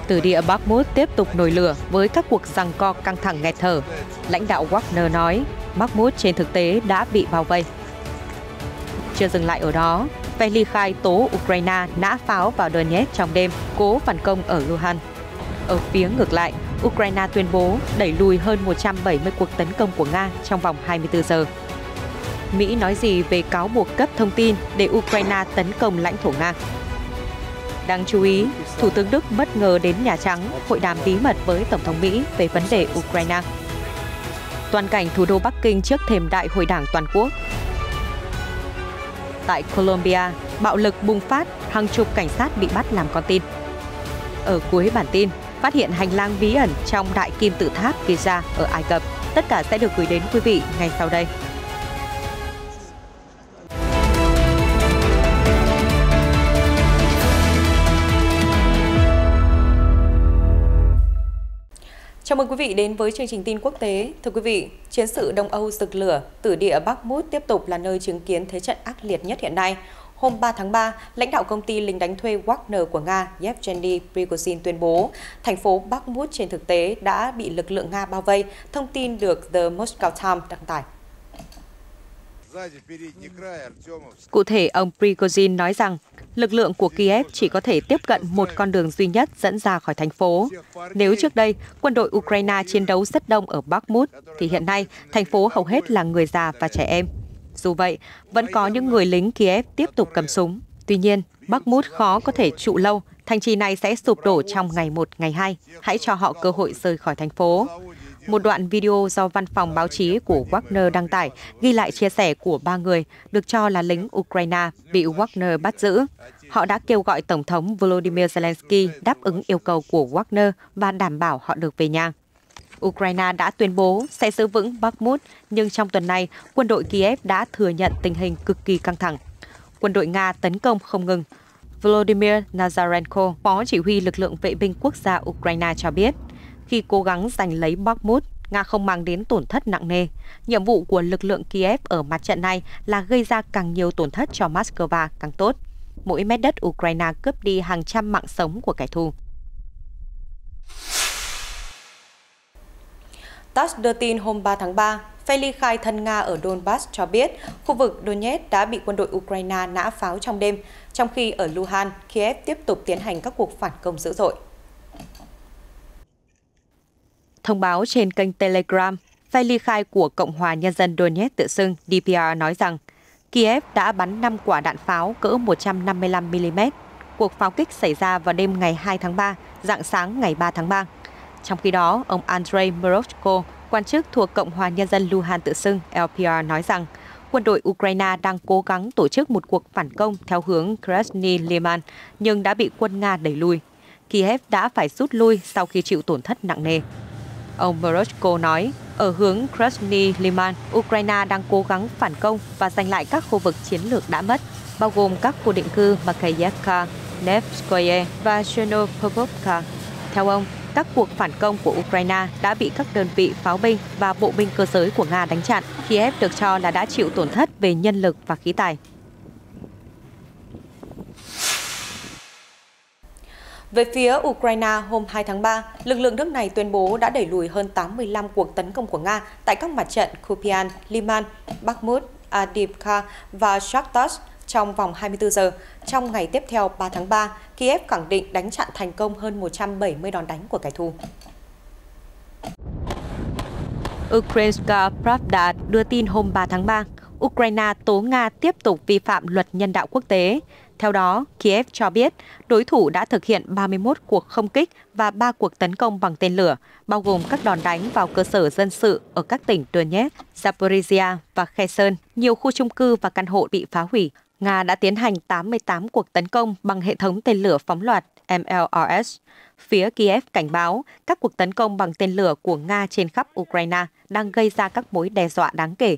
Từ địa Bakhmut tiếp tục nổi lửa với các cuộc giằng co căng thẳng nghẹt thở. Lãnh đạo Wagner nói, Bakhmut trên thực tế đã bị bao vây. Chưa dừng lại ở đó, phe ly khai tố Ukraine nã pháo vào Donetsk trong đêm, cố phản công ở Luhansk. Ở phía ngược lại, Ukraine tuyên bố đẩy lùi hơn 170 cuộc tấn công của Nga trong vòng 24 giờ. Mỹ nói gì về cáo buộc cấp thông tin để Ukraine tấn công lãnh thổ Nga? Đáng chú ý, Thủ tướng Đức bất ngờ đến Nhà Trắng hội đàm bí mật với Tổng thống Mỹ về vấn đề Ukraine. Toàn cảnh thủ đô Bắc Kinh trước thềm Đại hội Đảng toàn quốc. Tại Colombia, bạo lực bùng phát, hàng chục cảnh sát bị bắt làm con tin. Ở cuối bản tin, phát hiện hành lang bí ẩn trong Đại Kim Tự Tháp Giza ở Ai Cập. Tất cả sẽ được gửi đến quý vị ngay sau đây. Chào mừng quý vị đến với chương trình tin quốc tế. Thưa quý vị, chiến sự Đông Âu rực lửa, tử địa Bakhmut tiếp tục là nơi chứng kiến thế trận ác liệt nhất hiện nay. Hôm 3 tháng 3, lãnh đạo công ty lính đánh thuê Wagner của Nga Yevgeny Prigozhin tuyên bố thành phố Bakhmut trên thực tế đã bị lực lượng Nga bao vây, thông tin được The Moscow Times đăng tải. Cụ thể, ông Prigozhin nói rằng lực lượng của Kiev chỉ có thể tiếp cận một con đường duy nhất dẫn ra khỏi thành phố. Nếu trước đây, quân đội Ukraine chiến đấu rất đông ở Bakhmut, thì hiện nay thành phố hầu hết là người già và trẻ em. Dù vậy, vẫn có những người lính Kiev tiếp tục cầm súng. Tuy nhiên, Bakhmut khó có thể trụ lâu, thành trì này sẽ sụp đổ trong ngày 1, ngày 2. Hãy cho họ cơ hội rời khỏi thành phố. Một đoạn video do văn phòng báo chí của Wagner đăng tải ghi lại chia sẻ của 3 người được cho là lính Ukraine bị Wagner bắt giữ. Họ đã kêu gọi Tổng thống Volodymyr Zelensky đáp ứng yêu cầu của Wagner và đảm bảo họ được về nhà. Ukraine đã tuyên bố sẽ giữ vững Bakhmut, nhưng trong tuần này, quân đội Kiev đã thừa nhận tình hình cực kỳ căng thẳng. Quân đội Nga tấn công không ngừng. Volodymyr Nazarenko, phó chỉ huy lực lượng vệ binh quốc gia Ukraine cho biết, khi cố gắng giành lấy Bakhmut, Nga không mang đến tổn thất nặng nề. Nhiệm vụ của lực lượng Kiev ở mặt trận này là gây ra càng nhiều tổn thất cho Moscow càng tốt. Mỗi mét đất Ukraine cướp đi hàng trăm mạng sống của kẻ thù. TASS đưa tin hôm 3 tháng 3, phe ly khai thân Nga ở Donbass cho biết khu vực Donetsk đã bị quân đội Ukraine nã pháo trong đêm, trong khi ở Luhansk, Kiev tiếp tục tiến hành các cuộc phản công dữ dội. Thông báo trên kênh Telegram, phe ly khai của Cộng hòa Nhân dân Donetsk tự xưng DPR nói rằng Kiev đã bắn 5 quả đạn pháo cỡ 155mm. Cuộc pháo kích xảy ra vào đêm ngày 2 tháng 3, rạng sáng ngày 3 tháng 3. Trong khi đó, ông Andrei Morochko, quan chức thuộc Cộng hòa Nhân dân Luhansk tự xưng LPR nói rằng quân đội Ukraine đang cố gắng tổ chức một cuộc phản công theo hướng Krasny Liman, nhưng đã bị quân Nga đẩy lùi. Kiev đã phải rút lui sau khi chịu tổn thất nặng nề. Ông Morochko nói, ở hướng Krasny Liman, Ukraine đang cố gắng phản công và giành lại các khu vực chiến lược đã mất, bao gồm các khu định cư Makeyevka, Nevskoye và Chernopovka. Theo ông, các cuộc phản công của Ukraine đã bị các đơn vị pháo binh và bộ binh cơ giới của Nga đánh chặn. Kiev được cho là đã chịu tổn thất về nhân lực và khí tài. Về phía Ukraine, hôm 2 tháng 3, lực lượng nước này tuyên bố đã đẩy lùi hơn 85 cuộc tấn công của Nga tại các mặt trận Kupiansk, Liman, Bakhmut, Avdiivka và Shakhtarsk trong vòng 24 giờ. Trong ngày tiếp theo 3 tháng 3, Kiev khẳng định đánh chặn thành công hơn 170 đòn đánh của kẻ thù. Ukrainska Pravda đưa tin hôm 3 tháng 3, Ukraine tố Nga tiếp tục vi phạm luật nhân đạo quốc tế. Theo đó, Kiev cho biết đối thủ đã thực hiện 31 cuộc không kích và 3 cuộc tấn công bằng tên lửa, bao gồm các đòn đánh vào cơ sở dân sự ở các tỉnh Donetsk, Zaporizhia và Kherson. Nhiều khu chung cư và căn hộ bị phá hủy. Nga đã tiến hành 88 cuộc tấn công bằng hệ thống tên lửa phóng loạt MLRS. Phía Kiev cảnh báo các cuộc tấn công bằng tên lửa của Nga trên khắp Ukraine đang gây ra các mối đe dọa đáng kể.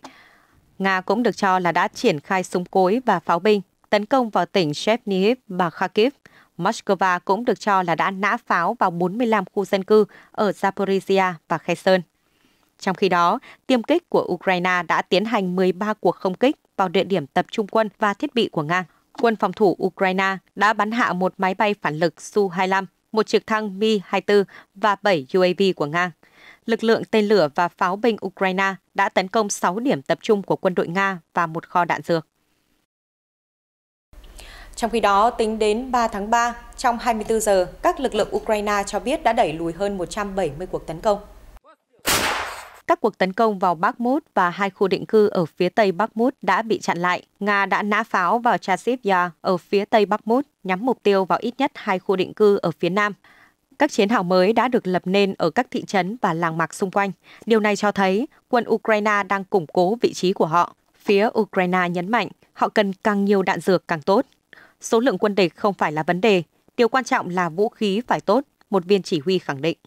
Nga cũng được cho là đã triển khai súng cối và pháo binh tấn công vào tỉnh Chernihiv và Kharkiv. Moscow cũng được cho là đã nã pháo vào 45 khu dân cư ở Zaporizhia và Kherson. Trong khi đó, tiêm kích của Ukraine đã tiến hành 13 cuộc không kích vào địa điểm tập trung quân và thiết bị của Nga. quân phòng thủ Ukraine đã bắn hạ một máy bay phản lực Su-25, một trực thăng Mi-24 và 7 UAV của Nga. Lực lượng tên lửa và pháo binh Ukraine đã tấn công 6 điểm tập trung của quân đội Nga và một kho đạn dược. Trong khi đó, tính đến 3 tháng 3, trong 24 giờ, các lực lượng Ukraine cho biết đã đẩy lùi hơn 170 cuộc tấn công. Các cuộc tấn công vào Bakhmut và 2 khu định cư ở phía tây Bakhmut đã bị chặn lại. Nga đã nã pháo vào Chasiv Yar ở phía tây Bakhmut, nhắm mục tiêu vào ít nhất 2 khu định cư ở phía nam. Các chiến hào mới đã được lập nên ở các thị trấn và làng mạc xung quanh. Điều này cho thấy quân Ukraine đang củng cố vị trí của họ. Phía Ukraine nhấn mạnh họ cần càng nhiều đạn dược càng tốt. Số lượng quân địch không phải là vấn đề. Điều quan trọng là vũ khí phải tốt, một viên chỉ huy khẳng định.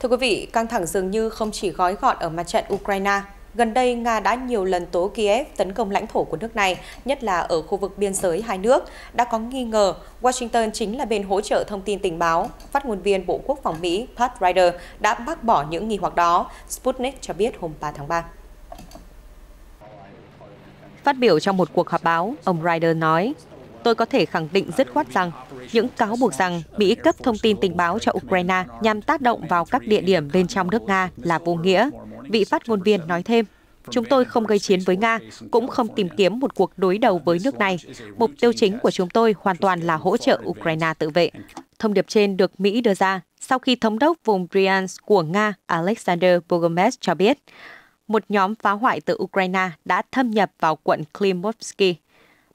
Thưa quý vị, căng thẳng dường như không chỉ gói gọn ở mặt trận Ukraine. Gần đây, Nga đã nhiều lần tố Kiev tấn công lãnh thổ của nước này, nhất là ở khu vực biên giới hai nước. Đã có nghi ngờ Washington chính là bên hỗ trợ thông tin tình báo. Phát ngôn viên Bộ Quốc phòng Mỹ Pat Ryder đã bác bỏ những nghi hoặc đó, Sputnik cho biết hôm 3 tháng 3. Phát biểu trong một cuộc họp báo, ông Ryder nói, tôi có thể khẳng định dứt khoát rằng những cáo buộc rằng Mỹ cấp thông tin tình báo cho Ukraine nhằm tác động vào các địa điểm bên trong nước Nga là vô nghĩa. Vị phát ngôn viên nói thêm, chúng tôi không gây chiến với Nga, cũng không tìm kiếm một cuộc đối đầu với nước này. Mục tiêu chính của chúng tôi hoàn toàn là hỗ trợ Ukraine tự vệ. Thông điệp trên được Mỹ đưa ra sau khi thống đốc vùng Bryansk của Nga Alexander Bogomaz cho biết, một nhóm phá hoại từ Ukraine đã thâm nhập vào quận Klimovsky.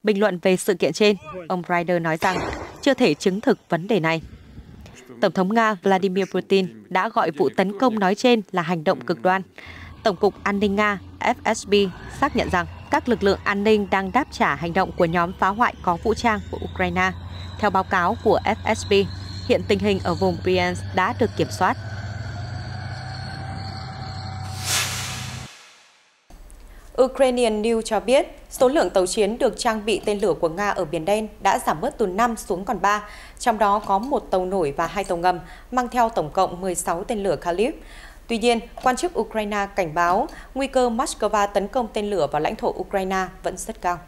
Bình luận về sự kiện trên, ông Ryder nói rằng chưa thể chứng thực vấn đề này. Tổng thống Nga Vladimir Putin đã gọi vụ tấn công nói trên là hành động cực đoan. Tổng cục An ninh Nga FSB xác nhận rằng các lực lượng an ninh đang đáp trả hành động của nhóm phá hoại có vũ trang của Ukraine. Theo báo cáo của FSB, hiện tình hình ở vùng Bryansk đã được kiểm soát. Ukrainian News cho biết, số lượng tàu chiến được trang bị tên lửa của Nga ở Biển Đen đã giảm bớt từ 5 xuống còn 3, trong đó có 1 tàu nổi và 2 tàu ngầm, mang theo tổng cộng 16 tên lửa Kalib. Tuy nhiên, quan chức Ukraine cảnh báo nguy cơ Moscow tấn công tên lửa vào lãnh thổ Ukraine vẫn rất cao.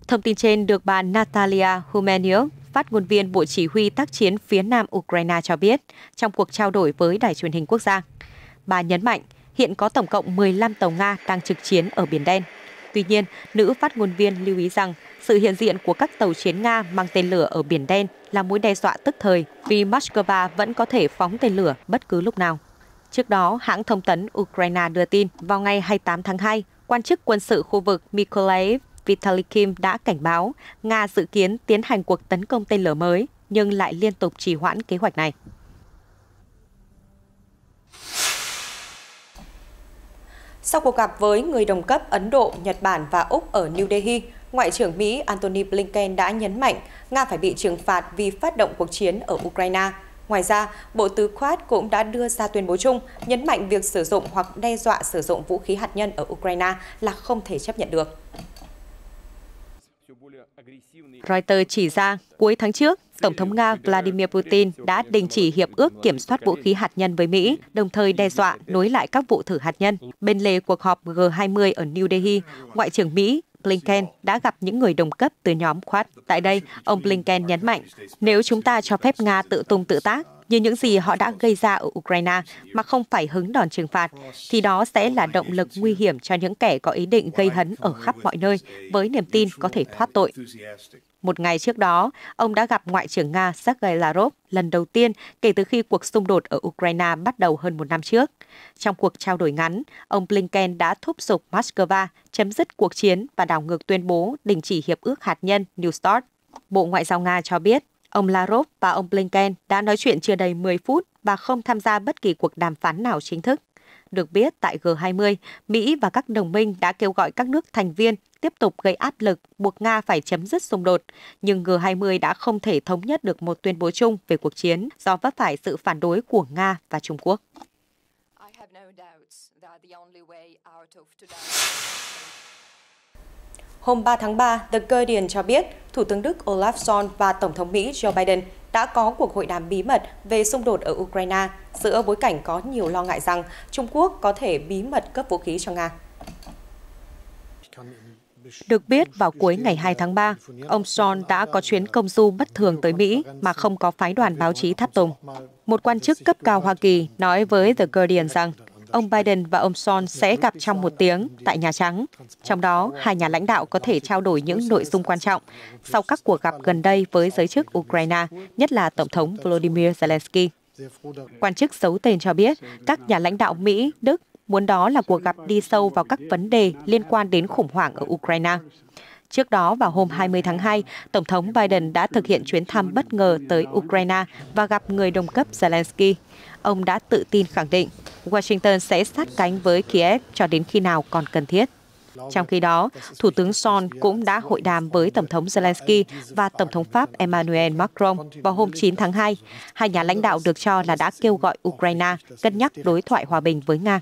Thông tin trên được bà Natalia Humeniuk, phát ngôn viên Bộ Chỉ huy tác chiến phía Nam Ukraine cho biết trong cuộc trao đổi với Đài truyền hình quốc gia. Bà nhấn mạnh, hiện có tổng cộng 15 tàu Nga đang trực chiến ở Biển Đen. Tuy nhiên, nữ phát ngôn viên lưu ý rằng sự hiện diện của các tàu chiến Nga mang tên lửa ở Biển Đen là mối đe dọa tức thời vì Moscow vẫn có thể phóng tên lửa bất cứ lúc nào. Trước đó, hãng thông tấn Ukraine đưa tin vào ngày 28 tháng 2, quan chức quân sự khu vực Mykolaiv Vitaly Kim đã cảnh báo Nga dự kiến tiến hành cuộc tấn công tên lửa mới nhưng lại liên tục trì hoãn kế hoạch này. Sau cuộc gặp với người đồng cấp Ấn Độ, Nhật Bản và Úc ở New Delhi, Ngoại trưởng Mỹ Antony Blinken đã nhấn mạnh Nga phải bị trừng phạt vì phát động cuộc chiến ở Ukraine. Ngoài ra, Bộ Tư pháp cũng đã đưa ra tuyên bố chung nhấn mạnh việc sử dụng hoặc đe dọa sử dụng vũ khí hạt nhân ở Ukraine là không thể chấp nhận được. Reuters chỉ ra, cuối tháng trước, Tổng thống Nga Vladimir Putin đã đình chỉ hiệp ước kiểm soát vũ khí hạt nhân với Mỹ, đồng thời đe dọa nối lại các vụ thử hạt nhân. Bên lề cuộc họp G20 ở New Delhi, Ngoại trưởng Mỹ Blinken đã gặp những người đồng cấp từ nhóm Quad. Tại đây, ông Blinken nhấn mạnh, nếu chúng ta cho phép Nga tự tung tự tác, như những gì họ đã gây ra ở Ukraine mà không phải hứng đòn trừng phạt, thì đó sẽ là động lực nguy hiểm cho những kẻ có ý định gây hấn ở khắp mọi nơi với niềm tin có thể thoát tội. Một ngày trước đó, ông đã gặp Ngoại trưởng Nga Sergei Lavrov lần đầu tiên kể từ khi cuộc xung đột ở Ukraine bắt đầu hơn một năm trước. Trong cuộc trao đổi ngắn, ông Blinken đã thúc giục Moscow chấm dứt cuộc chiến và đảo ngược tuyên bố đình chỉ hiệp ước hạt nhân New START. Bộ Ngoại giao Nga cho biết, ông Lavrov và ông Blinken đã nói chuyện chưa đầy 10 phút và không tham gia bất kỳ cuộc đàm phán nào chính thức. Được biết, tại G20, Mỹ và các đồng minh đã kêu gọi các nước thành viên tiếp tục gây áp lực buộc Nga phải chấm dứt xung đột, nhưng G20 đã không thể thống nhất được một tuyên bố chung về cuộc chiến do vấp phải sự phản đối của Nga và Trung Quốc. Hôm 3 tháng 3, The Guardian cho biết, Thủ tướng Đức Olaf Scholz và Tổng thống Mỹ Joe Biden đã có cuộc hội đàm bí mật về xung đột ở Ukraine giữa bối cảnh có nhiều lo ngại rằng Trung Quốc có thể bí mật cấp vũ khí cho Nga. Được biết, vào cuối ngày 2 tháng 3, ông Scholz đã có chuyến công du bất thường tới Mỹ mà không có phái đoàn báo chí tháp tùng. Một quan chức cấp cao Hoa Kỳ nói với The Guardian rằng ông Biden và ông Scholz sẽ gặp trong 1 tiếng tại Nhà Trắng. Trong đó, hai nhà lãnh đạo có thể trao đổi những nội dung quan trọng sau các cuộc gặp gần đây với giới chức Ukraine, nhất là Tổng thống Volodymyr Zelensky. Quan chức giấu tên cho biết các nhà lãnh đạo Mỹ, Đức muốn đó là cuộc gặp đi sâu vào các vấn đề liên quan đến khủng hoảng ở Ukraine. Trước đó, vào hôm 20 tháng 2, Tổng thống Biden đã thực hiện chuyến thăm bất ngờ tới Ukraine và gặp người đồng cấp Zelensky. Ông đã tự tin khẳng định Washington sẽ sát cánh với Kiev cho đến khi nào còn cần thiết. Trong khi đó, Thủ tướng Scholz cũng đã hội đàm với Tổng thống Zelensky và Tổng thống Pháp Emmanuel Macron vào hôm 9 tháng 2. Hai nhà lãnh đạo được cho là đã kêu gọi Ukraine cân nhắc đối thoại hòa bình với Nga.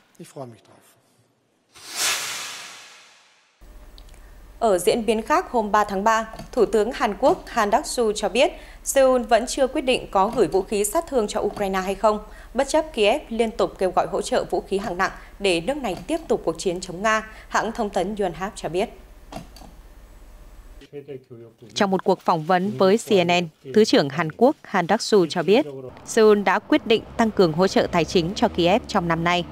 Ở diễn biến khác, hôm 3 tháng 3, Thủ tướng Hàn Quốc Han Duck-soo cho biết Seoul vẫn chưa quyết định có gửi vũ khí sát thương cho Ukraine hay không, bất chấp Kiev liên tục kêu gọi hỗ trợ vũ khí hạng nặng để nước này tiếp tục cuộc chiến chống Nga, hãng thông tấn Yonhap cho biết. Trong một cuộc phỏng vấn với CNN, Thứ trưởng Hàn Quốc Han Duck-soo cho biết Seoul đã quyết định tăng cường hỗ trợ tài chính cho Kiev trong năm nay.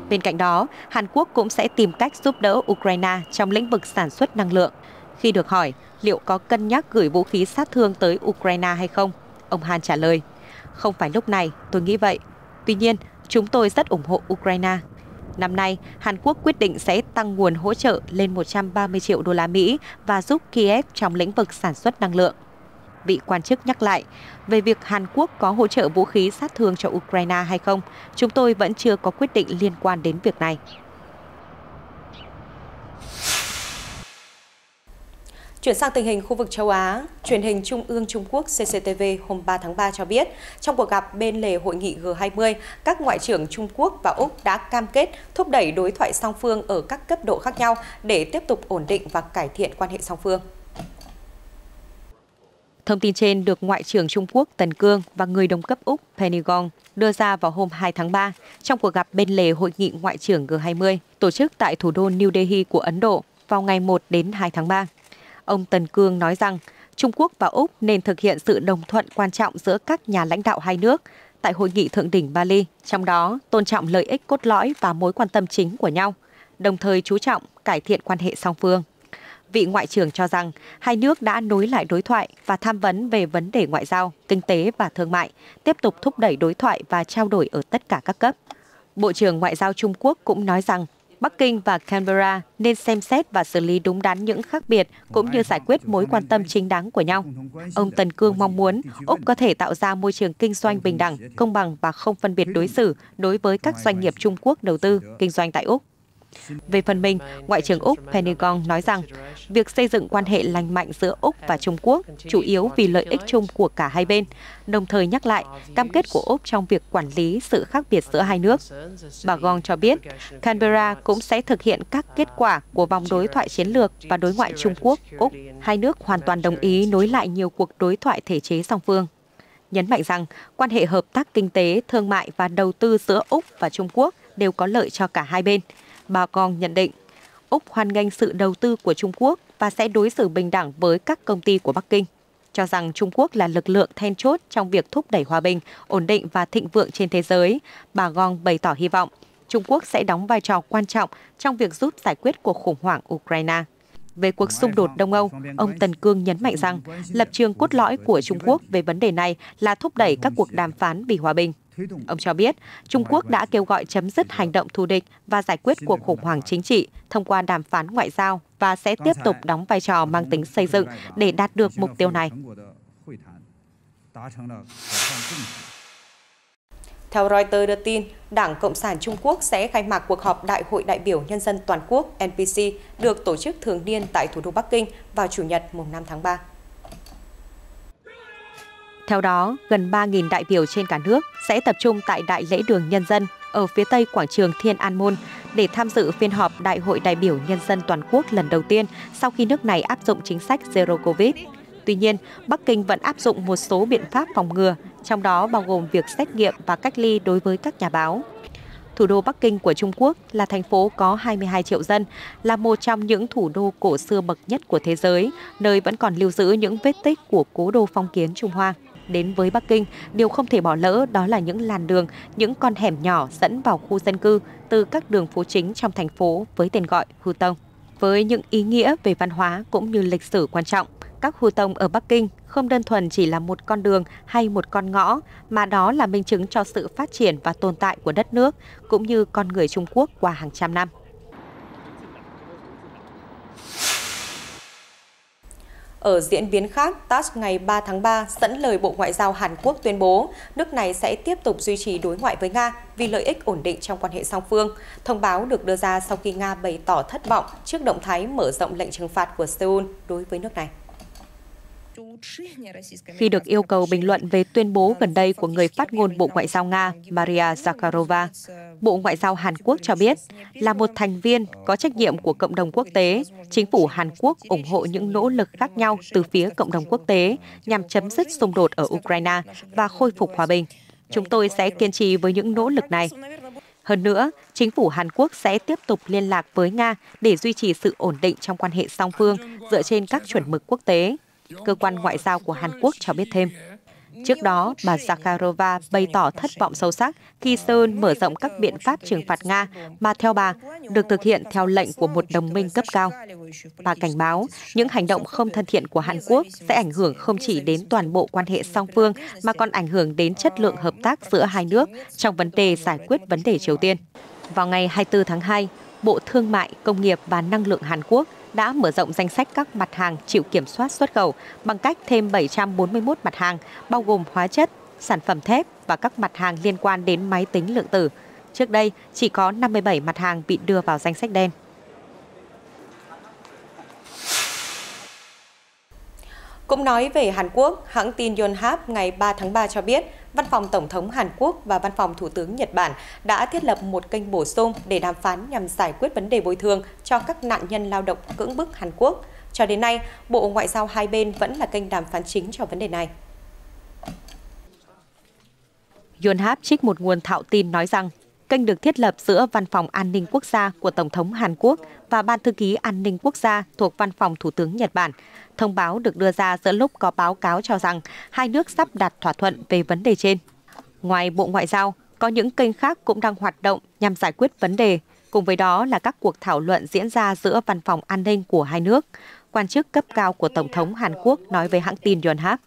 Bên cạnh đó, Hàn Quốc cũng sẽ tìm cách giúp đỡ Ukraine trong lĩnh vực sản xuất năng lượng. Khi được hỏi liệu có cân nhắc gửi vũ khí sát thương tới Ukraine hay không, ông Han trả lời, không phải lúc này, tôi nghĩ vậy. Tuy nhiên, chúng tôi rất ủng hộ Ukraine. Năm nay, Hàn Quốc quyết định sẽ tăng nguồn hỗ trợ lên 130 triệu đô la Mỹ và giúp Kiev trong lĩnh vực sản xuất năng lượng. Vị quan chức nhắc lại, về việc Hàn Quốc có hỗ trợ vũ khí sát thương cho Ukraine hay không, chúng tôi vẫn chưa có quyết định liên quan đến việc này. Chuyển sang tình hình khu vực châu Á, truyền hình Trung ương Trung Quốc CCTV hôm 3 tháng 3 cho biết, trong cuộc gặp bên lề hội nghị G20, các ngoại trưởng Trung Quốc và Úc đã cam kết thúc đẩy đối thoại song phương ở các cấp độ khác nhau để tiếp tục ổn định và cải thiện quan hệ song phương. Thông tin trên được Ngoại trưởng Trung Quốc Tần Cương và người đồng cấp Úc Penny Gong đưa ra vào hôm 2 tháng 3 trong cuộc gặp bên lề hội nghị ngoại trưởng G20 tổ chức tại thủ đô New Delhi của Ấn Độ vào ngày 1 đến 2 tháng 3. Ông Tần Cương nói rằng Trung Quốc và Úc nên thực hiện sự đồng thuận quan trọng giữa các nhà lãnh đạo hai nước tại hội nghị thượng đỉnh Bali, trong đó tôn trọng lợi ích cốt lõi và mối quan tâm chính của nhau, đồng thời chú trọng cải thiện quan hệ song phương. Vị Ngoại trưởng cho rằng hai nước đã nối lại đối thoại và tham vấn về vấn đề ngoại giao, kinh tế và thương mại, tiếp tục thúc đẩy đối thoại và trao đổi ở tất cả các cấp. Bộ trưởng Ngoại giao Trung Quốc cũng nói rằng Bắc Kinh và Canberra nên xem xét và xử lý đúng đắn những khác biệt cũng như giải quyết mối quan tâm chính đáng của nhau. Ông Tần Cương mong muốn Úc có thể tạo ra môi trường kinh doanh bình đẳng, công bằng và không phân biệt đối xử đối với các doanh nghiệp Trung Quốc đầu tư, kinh doanh tại Úc. Về phần mình, Ngoại trưởng Úc Penny Gong nói rằng việc xây dựng quan hệ lành mạnh giữa Úc và Trung Quốc chủ yếu vì lợi ích chung của cả hai bên, đồng thời nhắc lại cam kết của Úc trong việc quản lý sự khác biệt giữa hai nước. Bà Gong cho biết, Canberra cũng sẽ thực hiện các kết quả của vòng đối thoại chiến lược và đối ngoại Trung Quốc-Úc. Hai nước hoàn toàn đồng ý nối lại nhiều cuộc đối thoại thể chế song phương. Nhấn mạnh rằng quan hệ hợp tác kinh tế, thương mại và đầu tư giữa Úc và Trung Quốc đều có lợi cho cả hai bên. Bà Gong nhận định, Úc hoan nghênh sự đầu tư của Trung Quốc và sẽ đối xử bình đẳng với các công ty của Bắc Kinh, cho rằng Trung Quốc là lực lượng then chốt trong việc thúc đẩy hòa bình, ổn định và thịnh vượng trên thế giới. Bà Gong bày tỏ hy vọng Trung Quốc sẽ đóng vai trò quan trọng trong việc giúp giải quyết cuộc khủng hoảng Ukraine. Về cuộc xung đột Đông Âu, ông Tần Cương nhấn mạnh rằng lập trường cốt lõi của Trung Quốc về vấn đề này là thúc đẩy các cuộc đàm phán vì hòa bình. Ông cho biết, Trung Quốc đã kêu gọi chấm dứt hành động thù địch và giải quyết cuộc khủng hoảng chính trị thông qua đàm phán ngoại giao và sẽ tiếp tục đóng vai trò mang tính xây dựng để đạt được mục tiêu này. Theo Reuters đưa tin, Đảng Cộng sản Trung Quốc sẽ khai mạc cuộc họp Đại hội đại biểu Nhân dân Toàn quốc NPC được tổ chức thường niên tại thủ đô Bắc Kinh vào Chủ nhật mùng 5 tháng 3. Theo đó, gần 3.000 đại biểu trên cả nước sẽ tập trung tại Đại lễ đường Nhân dân ở phía tây quảng trường Thiên An Môn để tham dự phiên họp Đại hội đại biểu Nhân dân Toàn quốc lần đầu tiên sau khi nước này áp dụng chính sách Zero Covid. Tuy nhiên, Bắc Kinh vẫn áp dụng một số biện pháp phòng ngừa, trong đó bao gồm việc xét nghiệm và cách ly đối với các nhà báo. Thủ đô Bắc Kinh của Trung Quốc là thành phố có 22 triệu dân, là một trong những thủ đô cổ xưa bậc nhất của thế giới, nơi vẫn còn lưu giữ những vết tích của cố đô phong kiến Trung Hoa. Đến với Bắc Kinh, điều không thể bỏ lỡ đó là những làn đường, những con hẻm nhỏ dẫn vào khu dân cư từ các đường phố chính trong thành phố với tên gọi Hutong. Với những ý nghĩa về văn hóa cũng như lịch sử quan trọng, các Hutong ở Bắc Kinh không đơn thuần chỉ là một con đường hay một con ngõ, mà đó là minh chứng cho sự phát triển và tồn tại của đất nước, cũng như con người Trung Quốc qua hàng trăm năm. Ở diễn biến khác, TASS ngày 3 tháng 3 dẫn lời Bộ Ngoại giao Hàn Quốc tuyên bố nước này sẽ tiếp tục duy trì đối ngoại với Nga vì lợi ích ổn định trong quan hệ song phương. Thông báo được đưa ra sau khi Nga bày tỏ thất vọng trước động thái mở rộng lệnh trừng phạt của Seoul đối với nước này. Khi được yêu cầu bình luận về tuyên bố gần đây của người phát ngôn Bộ Ngoại giao Nga Maria Zakharova, Bộ Ngoại giao Hàn Quốc cho biết, là một thành viên có trách nhiệm của cộng đồng quốc tế, chính phủ Hàn Quốc ủng hộ những nỗ lực khác nhau từ phía cộng đồng quốc tế nhằm chấm dứt xung đột ở Ukraine và khôi phục hòa bình. Chúng tôi sẽ kiên trì với những nỗ lực này. Hơn nữa, chính phủ Hàn Quốc sẽ tiếp tục liên lạc với Nga để duy trì sự ổn định trong quan hệ song phương dựa trên các chuẩn mực quốc tế. Cơ quan ngoại giao của Hàn Quốc cho biết thêm. Trước đó, bà Zakharova bày tỏ thất vọng sâu sắc khi Seoul mở rộng các biện pháp trừng phạt Nga mà theo bà được thực hiện theo lệnh của một đồng minh cấp cao. Bà cảnh báo những hành động không thân thiện của Hàn Quốc sẽ ảnh hưởng không chỉ đến toàn bộ quan hệ song phương mà còn ảnh hưởng đến chất lượng hợp tác giữa hai nước trong vấn đề giải quyết vấn đề Triều Tiên. Vào ngày 24 tháng 2, Bộ Thương mại, Công nghiệp và Năng lượng Hàn Quốc đã mở rộng danh sách các mặt hàng chịu kiểm soát xuất khẩu bằng cách thêm 741 mặt hàng, bao gồm hóa chất, sản phẩm thép và các mặt hàng liên quan đến máy tính lượng tử. Trước đây, chỉ có 57 mặt hàng bị đưa vào danh sách đen. Cũng nói về Hàn Quốc, hãng tin Yonhap ngày 3 tháng 3 cho biết, Văn phòng Tổng thống Hàn Quốc và Văn phòng Thủ tướng Nhật Bản đã thiết lập một kênh bổ sung để đàm phán nhằm giải quyết vấn đề bồi thường cho các nạn nhân lao động cưỡng bức Hàn Quốc. Cho đến nay, Bộ Ngoại giao hai bên vẫn là kênh đàm phán chính cho vấn đề này. Yonhap trích một nguồn thạo tin nói rằng, kênh được thiết lập giữa Văn phòng An ninh Quốc gia của Tổng thống Hàn Quốc và Ban Thư ký An ninh Quốc gia thuộc Văn phòng Thủ tướng Nhật Bản. Thông báo được đưa ra giữa lúc có báo cáo cho rằng hai nước sắp đạt thỏa thuận về vấn đề trên. Ngoài Bộ Ngoại giao, có những kênh khác cũng đang hoạt động nhằm giải quyết vấn đề. Cùng với đó là các cuộc thảo luận diễn ra giữa Văn phòng An ninh của hai nước. Quan chức cấp cao của Tổng thống Hàn Quốc nói với hãng tin Yonhap.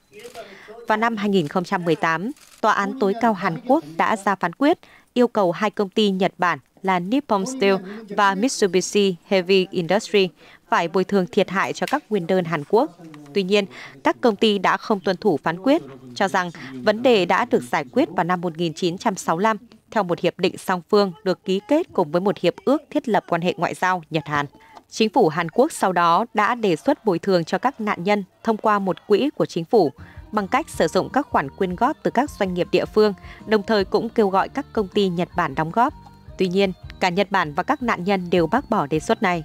Vào năm 2018, Tòa án tối cao Hàn Quốc đã ra phán quyết yêu cầu hai công ty Nhật Bản là Nippon Steel và Mitsubishi Heavy Industry phải bồi thường thiệt hại cho các nguyên đơn Hàn Quốc. Tuy nhiên, các công ty đã không tuân thủ phán quyết, cho rằng vấn đề đã được giải quyết vào năm 1965 theo một hiệp định song phương được ký kết cùng với một hiệp ước thiết lập quan hệ ngoại giao Nhật-Hàn. Chính phủ Hàn Quốc sau đó đã đề xuất bồi thường cho các nạn nhân thông qua một quỹ của chính phủ, bằng cách sử dụng các khoản quyên góp từ các doanh nghiệp địa phương, đồng thời cũng kêu gọi các công ty Nhật Bản đóng góp. Tuy nhiên, cả Nhật Bản và các nạn nhân đều bác bỏ đề xuất này.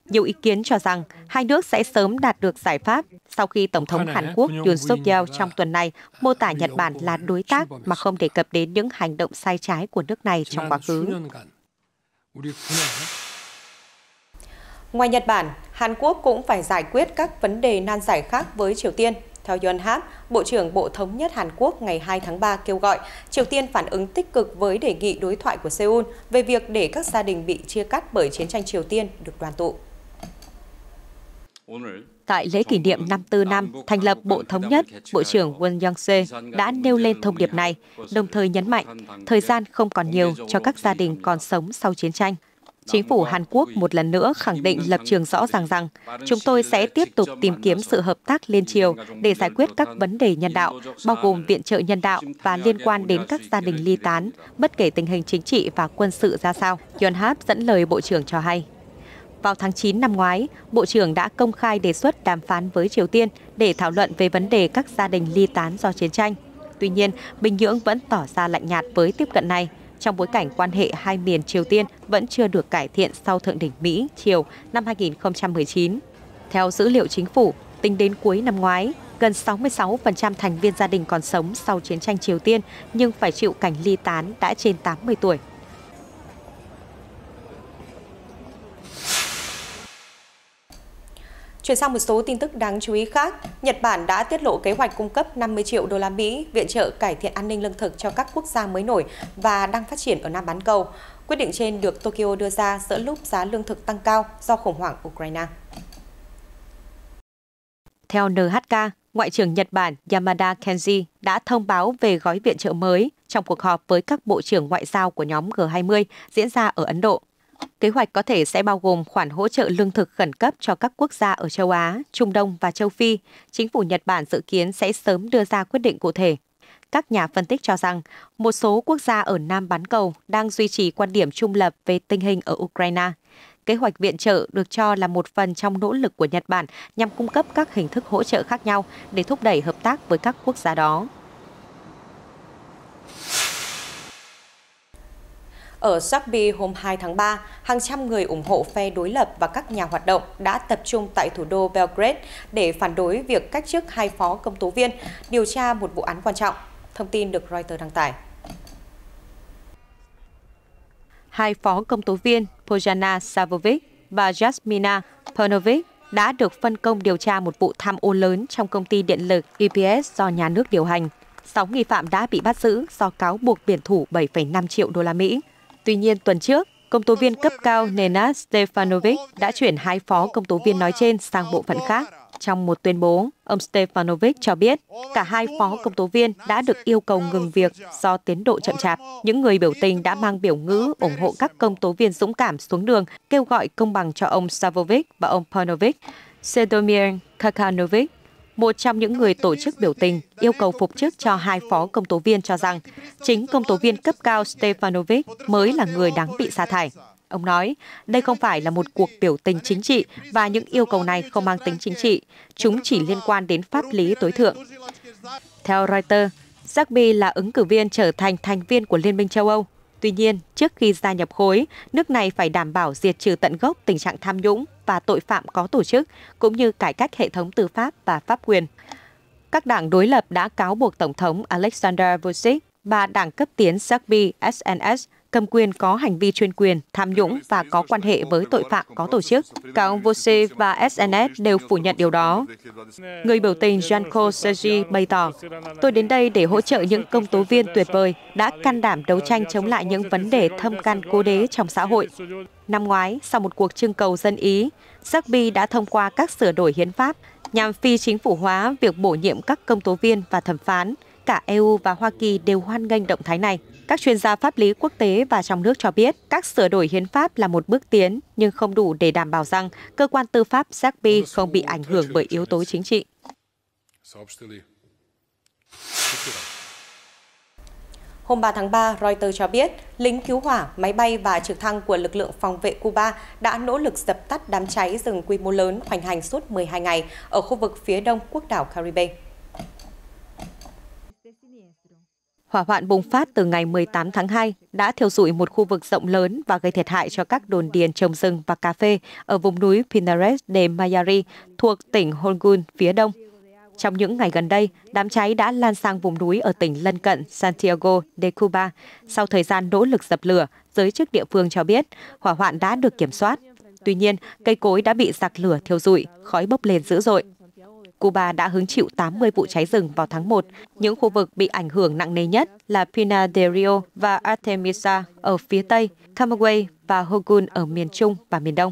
Nhiều ý kiến cho rằng hai nước sẽ sớm đạt được giải pháp sau khi Tổng thống Hàn Quốc Yoon suk yeol trong tuần này mô tả Nhật Bản là đối tác mà không đề cập đến những hành động sai trái của nước này trong quá khứ. Ngoài Nhật Bản, Hàn Quốc cũng phải giải quyết các vấn đề nan giải khác với Triều Tiên. Theo Yonhap, Bộ trưởng Bộ Thống nhất Hàn Quốc ngày 2 tháng 3 kêu gọi Triều Tiên phản ứng tích cực với đề nghị đối thoại của Seoul về việc để các gia đình bị chia cắt bởi chiến tranh Triều Tiên được đoàn tụ. Tại lễ kỷ niệm 54 năm thành lập Bộ Thống nhất, Bộ trưởng Won Young-se đã nêu lên thông điệp này, đồng thời nhấn mạnh thời gian không còn nhiều cho các gia đình còn sống sau chiến tranh. Chính phủ Hàn Quốc một lần nữa khẳng định lập trường rõ ràng rằng chúng tôi sẽ tiếp tục tìm kiếm sự hợp tác liên triều để giải quyết các vấn đề nhân đạo, bao gồm viện trợ nhân đạo và liên quan đến các gia đình ly tán, bất kể tình hình chính trị và quân sự ra sao. Yonhap dẫn lời Bộ trưởng cho hay. Vào tháng 9 năm ngoái, Bộ trưởng đã công khai đề xuất đàm phán với Triều Tiên để thảo luận về vấn đề các gia đình ly tán do chiến tranh. Tuy nhiên, Bình Nhưỡng vẫn tỏ ra lạnh nhạt với tiếp cận này, trong bối cảnh quan hệ hai miền Triều Tiên vẫn chưa được cải thiện sau Thượng đỉnh Mỹ-Triều năm 2019. Theo dữ liệu chính phủ, tính đến cuối năm ngoái, Gần 66% thành viên gia đình còn sống sau chiến tranh Triều Tiên nhưng phải chịu cảnh ly tán đã trên 80 tuổi. Chuyển sang một số tin tức đáng chú ý khác, Nhật Bản đã tiết lộ kế hoạch cung cấp 50 triệu đô la Mỹ viện trợ cải thiện an ninh lương thực cho các quốc gia mới nổi và đang phát triển ở Nam bán cầu. Quyết định trên được Tokyo đưa ra giữa lúc giá lương thực tăng cao do khủng hoảng Ukraine. Theo NHK, Ngoại trưởng Nhật Bản Yamada Kenji đã thông báo về gói viện trợ mới trong cuộc họp với các bộ trưởng ngoại giao của nhóm G20 diễn ra ở Ấn Độ. Kế hoạch có thể sẽ bao gồm khoản hỗ trợ lương thực khẩn cấp cho các quốc gia ở châu Á, Trung Đông và châu Phi. Chính phủ Nhật Bản dự kiến sẽ sớm đưa ra quyết định cụ thể. Các nhà phân tích cho rằng một số quốc gia ở Nam bán cầu đang duy trì quan điểm trung lập về tình hình ở Ukraine. Kế hoạch viện trợ được cho là một phần trong nỗ lực của Nhật Bản nhằm cung cấp các hình thức hỗ trợ khác nhau để thúc đẩy hợp tác với các quốc gia đó. Ở Serbia hôm 2 tháng 3, hàng trăm người ủng hộ phe đối lập và các nhà hoạt động đã tập trung tại thủ đô Belgrade để phản đối việc cách chức 2 phó công tố viên điều tra một vụ án quan trọng. Thông tin được Reuters đăng tải. 2 phó công tố viên Bojana Savovic và Jasmina Pernovic đã được phân công điều tra một vụ tham ô lớn trong công ty điện lực EPS do nhà nước điều hành. 6 nghi phạm đã bị bắt giữ do cáo buộc biển thủ 7,5 triệu đô la Mỹ. Tuy nhiên, tuần trước, công tố viên cấp cao Nenad Stefanovic đã chuyển 2 phó công tố viên nói trên sang bộ phận khác. Trong một tuyên bố, ông Stefanovic cho biết cả 2 phó công tố viên đã được yêu cầu ngừng việc do tiến độ chậm chạp. Những người biểu tình đã mang biểu ngữ ủng hộ các công tố viên dũng cảm xuống đường, kêu gọi công bằng cho ông Savovic và ông Pernovic. Sedomir Kakanovic, một trong những người tổ chức biểu tình, yêu cầu phục chức cho 2 phó công tố viên cho rằng chính công tố viên cấp cao Stefanovic mới là người đáng bị sa thải. Ông nói, đây không phải là một cuộc biểu tình chính trị và những yêu cầu này không mang tính chính trị. Chúng chỉ liên quan đến pháp lý tối thượng. Theo Reuters, Serbia là ứng cử viên trở thành thành viên của Liên minh châu Âu. Tuy nhiên, trước khi gia nhập khối, nước này phải đảm bảo diệt trừ tận gốc tình trạng tham nhũng và tội phạm có tổ chức, cũng như cải cách hệ thống tư pháp và pháp quyền. Các đảng đối lập đã cáo buộc Tổng thống Alexander Vučić và đảng cấp tiến Serbia SNS cầm quyền có hành vi chuyên quyền, tham nhũng và có quan hệ với tội phạm có tổ chức. Cả ông Vučić và SNS đều phủ nhận điều đó. Người biểu tình Janko Sergi bày tỏ, tôi đến đây để hỗ trợ những công tố viên tuyệt vời đã can đảm đấu tranh chống lại những vấn đề thâm căn cố đế trong xã hội. Năm ngoái, sau một cuộc trưng cầu dân Ý, Serbia đã thông qua các sửa đổi hiến pháp nhằm phi chính phủ hóa việc bổ nhiệm các công tố viên và thẩm phán. Cả EU và Hoa Kỳ đều hoan nghênh động thái này. Các chuyên gia pháp lý quốc tế và trong nước cho biết các sửa đổi hiến pháp là một bước tiến, nhưng không đủ để đảm bảo rằng cơ quan tư pháp Serbia không bị ảnh hưởng bởi yếu tố chính trị. Hôm 3 tháng 3, Reuters cho biết, lính cứu hỏa, máy bay và trực thăng của lực lượng phòng vệ Cuba đã nỗ lực dập tắt đám cháy rừng quy mô lớn hoành hành suốt 12 ngày ở khu vực phía đông quốc đảo Caribe. Hỏa hoạn bùng phát từ ngày 18 tháng 2 đã thiêu rụi một khu vực rộng lớn và gây thiệt hại cho các đồn điền trồng rừng và cà phê ở vùng núi Pinares de Mayari thuộc tỉnh Holguín phía đông. Trong những ngày gần đây, đám cháy đã lan sang vùng núi ở tỉnh lân cận Santiago de Cuba. Sau thời gian nỗ lực dập lửa, giới chức địa phương cho biết hỏa hoạn đã được kiểm soát. Tuy nhiên, cây cối đã bị giặc lửa thiêu rụi, khói bốc lên dữ dội. Cuba đã hứng chịu 80 vụ cháy rừng vào tháng 1. Những khu vực bị ảnh hưởng nặng nề nhất là Pinar del Rio và Artemisa ở phía Tây, Camagüey và Holguín ở miền Trung và miền Đông.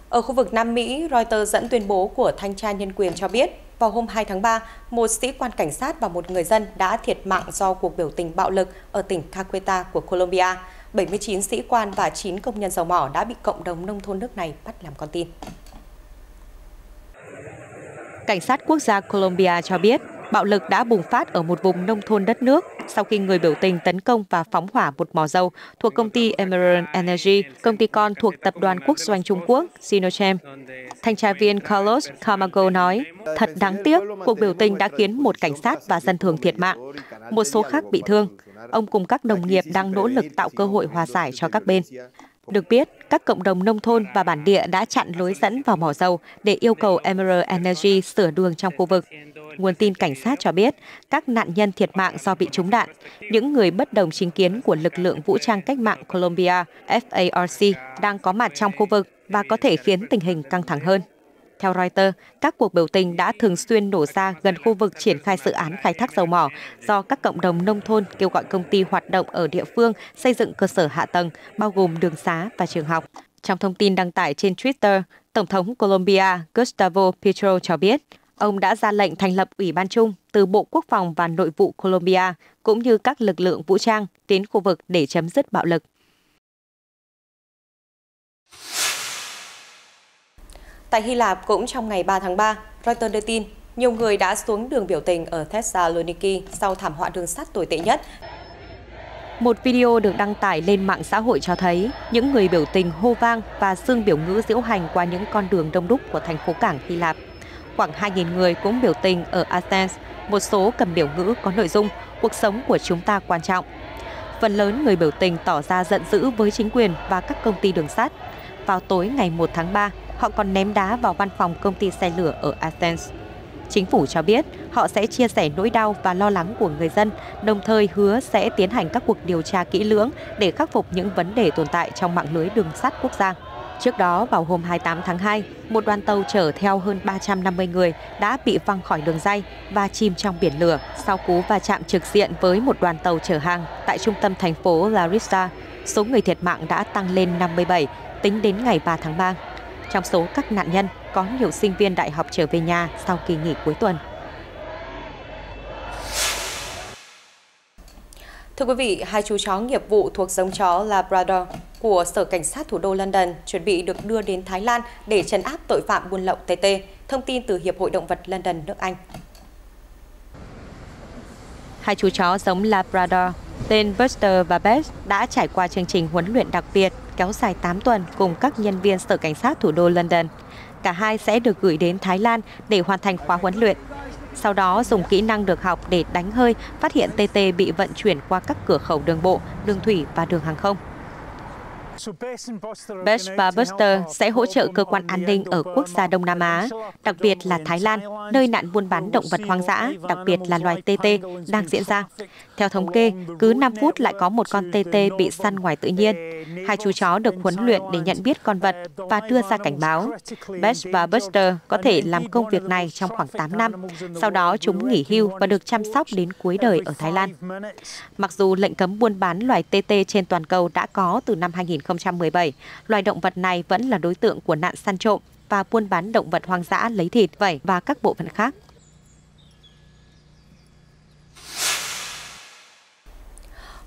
Ở khu vực Nam Mỹ, Reuters dẫn tuyên bố của Thanh tra Nhân quyền cho biết, vào hôm 2 tháng 3, một sĩ quan cảnh sát và một người dân đã thiệt mạng do cuộc biểu tình bạo lực ở tỉnh Caqueta của Colombia. 79 sĩ quan và 9 công nhân dầu mỏ đã bị cộng đồng nông thôn nước này bắt làm con tin. Cảnh sát quốc gia Colombia cho biết bạo lực đã bùng phát ở một vùng nông thôn đất nước sau khi người biểu tình tấn công và phóng hỏa một mỏ dầu thuộc công ty Emerald Energy, công ty con thuộc tập đoàn quốc doanh Trung Quốc Sinochem. Thanh tra viên Carlos Camargo nói, thật đáng tiếc, cuộc biểu tình đã khiến một cảnh sát và dân thường thiệt mạng. Một số khác bị thương. Ông cùng các đồng nghiệp đang nỗ lực tạo cơ hội hòa giải cho các bên. Được biết, các cộng đồng nông thôn và bản địa đã chặn lối dẫn vào mỏ dầu để yêu cầu Emerald Energy sửa đường trong khu vực. Nguồn tin cảnh sát cho biết, các nạn nhân thiệt mạng do bị trúng đạn. Những người bất đồng chính kiến của lực lượng vũ trang cách mạng Colombia, FARC, đang có mặt trong khu vực và có thể khiến tình hình căng thẳng hơn. Theo Reuters, các cuộc biểu tình đã thường xuyên nổ ra gần khu vực triển khai dự án khai thác dầu mỏ do các cộng đồng nông thôn kêu gọi công ty hoạt động ở địa phương xây dựng cơ sở hạ tầng, bao gồm đường xá và trường học. Trong thông tin đăng tải trên Twitter, Tổng thống Colombia Gustavo Petro cho biết, ông đã ra lệnh thành lập Ủy ban chung từ Bộ Quốc phòng và Nội vụ Colombia, cũng như các lực lượng vũ trang đến khu vực để chấm dứt bạo lực. Tại Hy Lạp, cũng trong ngày 3 tháng 3, Reuters đưa tin, nhiều người đã xuống đường biểu tình ở Thessaloniki sau thảm họa đường sắt tồi tệ nhất. Một video được đăng tải lên mạng xã hội cho thấy những người biểu tình hô vang và xưng biểu ngữ diễu hành qua những con đường đông đúc của thành phố cảng Hy Lạp. Khoảng 2.000 người cũng biểu tình ở Athens, một số cầm biểu ngữ có nội dung "Cuộc sống của chúng ta quan trọng". Phần lớn người biểu tình tỏ ra giận dữ với chính quyền và các công ty đường sắt. Vào tối ngày 1 tháng 3, họ còn ném đá vào văn phòng công ty xe lửa ở Athens. Chính phủ cho biết họ sẽ chia sẻ nỗi đau và lo lắng của người dân, đồng thời hứa sẽ tiến hành các cuộc điều tra kỹ lưỡng để khắc phục những vấn đề tồn tại trong mạng lưới đường sắt quốc gia. Trước đó, vào hôm 28 tháng 2, một đoàn tàu chở theo hơn 350 người đã bị văng khỏi đường ray và chìm trong biển lửa sau cú va chạm trực diện với một đoàn tàu chở hàng tại trung tâm thành phố Larissa. Số người thiệt mạng đã tăng lên 57 tính đến ngày 3 tháng 3. Trong số các nạn nhân, có nhiều sinh viên đại học trở về nhà sau kỳ nghỉ cuối tuần. Thưa quý vị, hai chú chó nghiệp vụ thuộc giống chó Labrador của Sở Cảnh sát thủ đô London chuẩn bị được đưa đến Thái Lan để trấn áp tội phạm buôn lậu TT. Thông tin từ Hiệp hội Động vật London, nước Anh. Hai chú chó giống Labrador, tên Buster và Bess, đã trải qua chương trình huấn luyện đặc biệt kéo dài 8 tuần cùng các nhân viên Sở Cảnh sát thủ đô London. Cả hai sẽ được gửi đến Thái Lan để hoàn thành khóa huấn luyện. Sau đó dùng kỹ năng được học để đánh hơi, phát hiện TT bị vận chuyển qua các cửa khẩu đường bộ, đường thủy và đường hàng không. Bess và Buster sẽ hỗ trợ cơ quan an ninh ở quốc gia Đông Nam Á, đặc biệt là Thái Lan, nơi nạn buôn bán động vật hoang dã, đặc biệt là loài TT, đang diễn ra. Theo thống kê, cứ 5 phút lại có một con TT bị săn ngoài tự nhiên. Hai chú chó được huấn luyện để nhận biết con vật và đưa ra cảnh báo. Bess và Buster có thể làm công việc này trong khoảng 8 năm. Sau đó chúng nghỉ hưu và được chăm sóc đến cuối đời ở Thái Lan. Mặc dù lệnh cấm buôn bán loài TT trên toàn cầu đã có từ năm 2017, loài động vật này vẫn là đối tượng của nạn săn trộm và buôn bán động vật hoang dã lấy thịt, vảy và các bộ phận khác.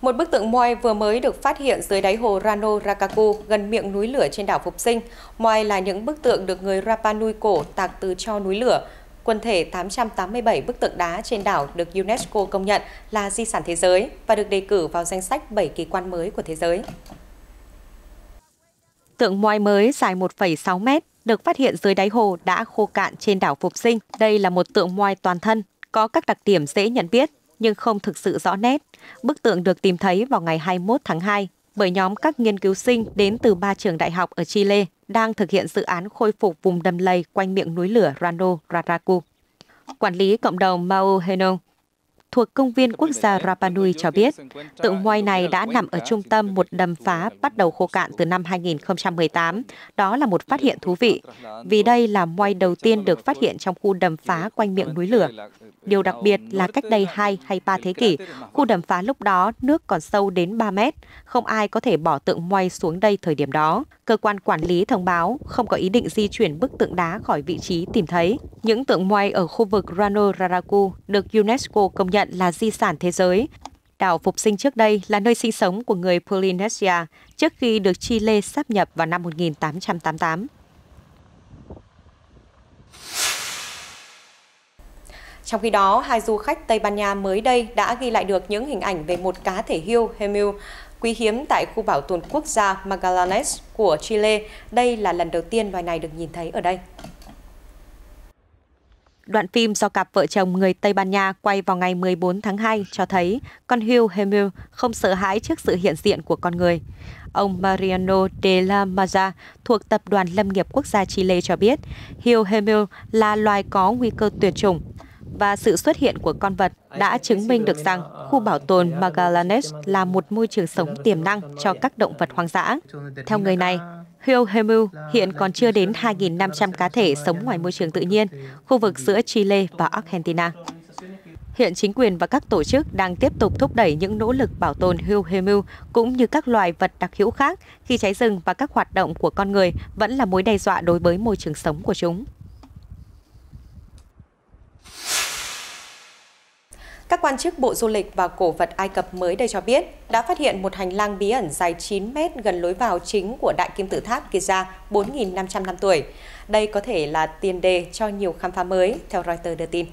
Một bức tượng moi vừa mới được phát hiện dưới đáy hồ Rano Rakaku gần miệng núi lửa trên đảo Phục Sinh. Moi là những bức tượng được người Rapa Nui cổ tạc từ tro núi lửa. Quần thể 887 bức tượng đá trên đảo được UNESCO công nhận là di sản thế giới và được đề cử vào danh sách 7 kỳ quan mới của thế giới. Tượng moi mới dài 1,6 mét được phát hiện dưới đáy hồ đã khô cạn trên đảo Phục Sinh. Đây là một tượng moi toàn thân, có các đặc điểm dễ nhận biết nhưng không thực sự rõ nét. Bức tượng được tìm thấy vào ngày 21 tháng 2 bởi nhóm các nghiên cứu sinh đến từ 3 trường đại học ở Chile đang thực hiện dự án khôi phục vùng đầm lầy quanh miệng núi lửa Rano Raraku. Quản lý cộng đồng Mau Heno thuộc công viên quốc gia Rapa Nui cho biết, tượng moi này đã nằm ở trung tâm một đầm phá bắt đầu khô cạn từ năm 2018. Đó là một phát hiện thú vị, vì đây là moi đầu tiên được phát hiện trong khu đầm phá quanh miệng núi lửa. Điều đặc biệt là cách đây 2 hay 3 thế kỷ, khu đầm phá lúc đó nước còn sâu đến 3 mét. Không ai có thể bỏ tượng moi xuống đây thời điểm đó. Cơ quan quản lý thông báo không có ý định di chuyển bức tượng đá khỏi vị trí tìm thấy. Những tượng moi ở khu vực Rano Raraku được UNESCO công nhận là di sản thế giới. Đảo Phục Sinh trước đây là nơi sinh sống của người Polynesia trước khi được Chile sáp nhập vào năm 1888. Trong khi đó, hai du khách Tây Ban Nha mới đây đã ghi lại được những hình ảnh về một cá thể hươu Hemu quý hiếm tại khu bảo tồn quốc gia Magallanes của Chile. Đây là lần đầu tiên loài này được nhìn thấy ở đây. Đoạn phim do cặp vợ chồng người Tây Ban Nha quay vào ngày 14 tháng 2 cho thấy con hươu Hemu không sợ hãi trước sự hiện diện của con người. ông Mariano de la Maza thuộc Tập đoàn Lâm nghiệp Quốc gia Chile cho biết hươu hemul là loài có nguy cơ tuyệt chủng và sự xuất hiện của con vật đã chứng minh được rằng khu bảo tồn Magallanes là một môi trường sống tiềm năng cho các động vật hoang dã. Theo người này, hươu hemul hiện còn chưa đến 2.500 cá thể sống ngoài môi trường tự nhiên, khu vực giữa Chile và Argentina. Hiện chính quyền và các tổ chức đang tiếp tục thúc đẩy những nỗ lực bảo tồn hươu hemul cũng như các loài vật đặc hữu khác khi cháy rừng và các hoạt động của con người vẫn là mối đe dọa đối với môi trường sống của chúng. Các quan chức Bộ Du lịch và Cổ vật Ai Cập mới đây cho biết đã phát hiện một hành lang bí ẩn dài 9 mét gần lối vào chính của Đại Kim Tự Tháp Giza 4.500 năm tuổi. Đây có thể là tiền đề cho nhiều khám phá mới, theo Reuters đưa tin.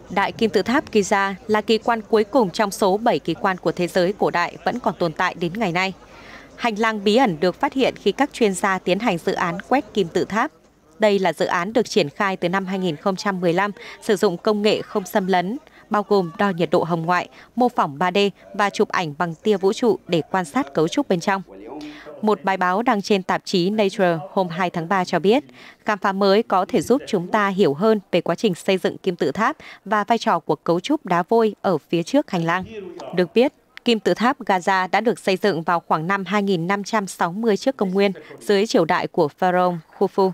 Đại Kim Tự Tháp Giza là kỳ quan cuối cùng trong số 7 kỳ quan của thế giới cổ đại vẫn còn tồn tại đến ngày nay. Hành lang bí ẩn được phát hiện khi các chuyên gia tiến hành dự án quét kim tự tháp. Đây là dự án được triển khai từ năm 2015, sử dụng công nghệ không xâm lấn, bao gồm đo nhiệt độ hồng ngoại, mô phỏng 3D và chụp ảnh bằng tia vũ trụ để quan sát cấu trúc bên trong. Một bài báo đăng trên tạp chí Nature hôm 2 tháng 3 cho biết, khám phá mới có thể giúp chúng ta hiểu hơn về quá trình xây dựng kim tự tháp và vai trò của cấu trúc đá vôi ở phía trước hành lang. Được biết, Kim tự tháp Giza đã được xây dựng vào khoảng năm 2560 trước công nguyên dưới triều đại của Pharaoh Khufu.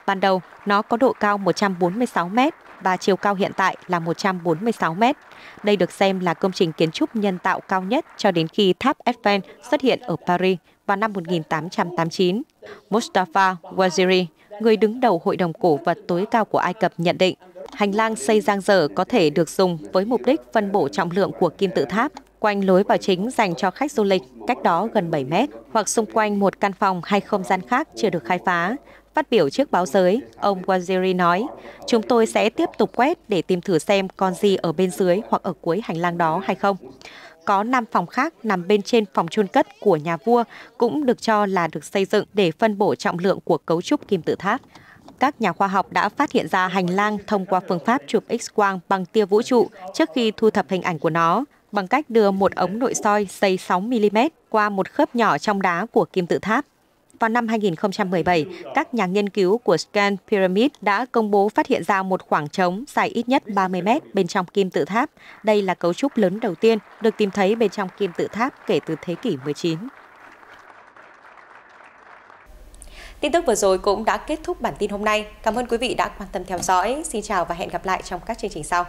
Ban đầu, nó có độ cao 146 mét và chiều cao hiện tại là 146 mét. Đây được xem là công trình kiến trúc nhân tạo cao nhất cho đến khi tháp Eiffel xuất hiện ở Paris vào năm 1889. Mustafa Waziri, người đứng đầu Hội đồng Cổ vật tối cao của Ai Cập nhận định, hành lang xây dang dở có thể được dùng với mục đích phân bổ trọng lượng của kim tự tháp quanh lối vào chính dành cho khách du lịch cách đó gần 7 mét, hoặc xung quanh một căn phòng hay không gian khác chưa được khai phá. Phát biểu trước báo giới, ông Waziri nói, chúng tôi sẽ tiếp tục quét để tìm thử xem còn gì ở bên dưới hoặc ở cuối hành lang đó hay không. Có 5 phòng khác nằm bên trên phòng chôn cất của nhà vua cũng được cho là được xây dựng để phân bổ trọng lượng của cấu trúc kim tự tháp. Các nhà khoa học đã phát hiện ra hành lang thông qua phương pháp chụp X-quang bằng tia vũ trụ trước khi thu thập hình ảnh của nó, bằng cách đưa một ống nội soi dày 6mm qua một khớp nhỏ trong đá của kim tự tháp. Vào năm 2017, các nhà nghiên cứu của Scan Pyramid đã công bố phát hiện ra một khoảng trống dài ít nhất 30 mét bên trong kim tự tháp. Đây là cấu trúc lớn đầu tiên được tìm thấy bên trong kim tự tháp kể từ thế kỷ 19. Tin tức vừa rồi cũng đã kết thúc bản tin hôm nay. Cảm ơn quý vị đã quan tâm theo dõi. Xin chào và hẹn gặp lại trong các chương trình sau.